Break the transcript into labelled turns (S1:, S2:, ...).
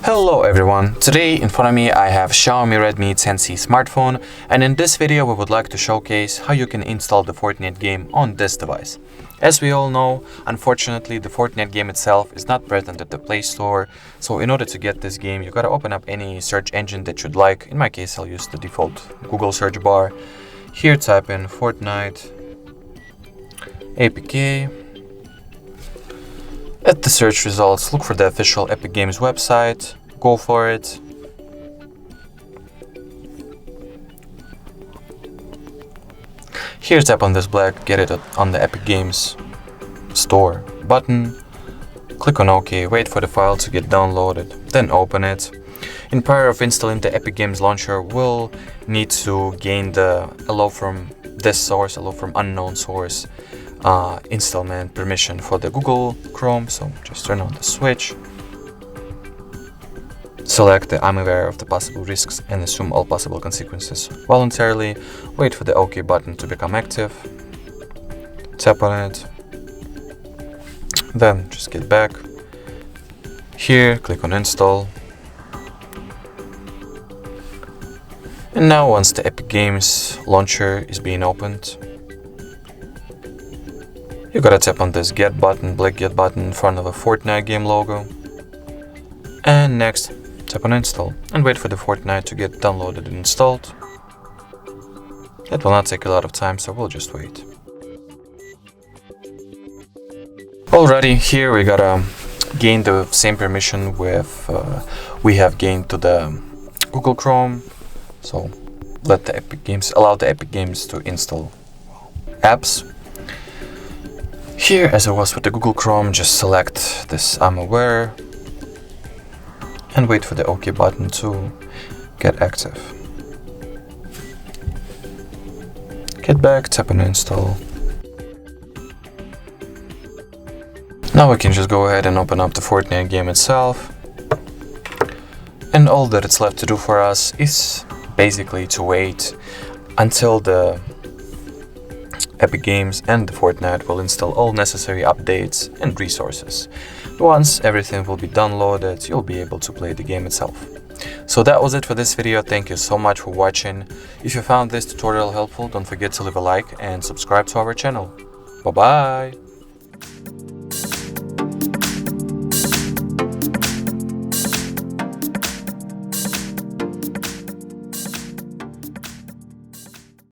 S1: Hello everyone, today in front of me I have Xiaomi Redmi 10C smartphone, and in this video we would like to showcase how you can install the Fortnite game on this device. As we all know, unfortunately the Fortnite game itself is not present at the Play Store, so in order to get this game you gotta open up any search engine that you'd like. In my case I'll use the default Google search bar. Here type in Fortnite APK. At the search results, look for the official Epic Games website, go for it. Here tap on this black "Get it on the Epic Games Store" button, click on OK, wait for the file to get downloaded, then open it. In prior of installing the Epic Games launcher, we'll need to gain the allow from unknown source installment permission for the Google Chrome, so just turn on the switch. Select the "I'm aware of the possible risks and assume all possible consequences voluntarily." Wait for the OK button to become active. Tap on it. Then just get back. Here, click on install. And now once the Epic Games launcher is being opened, you gotta tap on this get button, black get button in front of a Fortnite game logo. And next, tap on install and wait for the Fortnite to get downloaded and installed. It will not take a lot of time, so we'll just wait. Alrighty, here we gotta gain the same permission we have gained to the Google Chrome. So allow the Epic Games to install apps. Here, as it was with the Google Chrome, just select this "I'm aware" and wait for the OK button to get active. Get back, tap on install. Now we can just go ahead and open up the Fortnite game itself. And all that it's left to do for us is basically to wait until the Epic Games and the Fortnite will install all necessary updates and resources. Once everything will be downloaded, you'll be able to play the game itself. So that was it for this video. Thank you so much for watching. If you found this tutorial helpful, don't forget to leave a like and subscribe to our channel. Bye bye!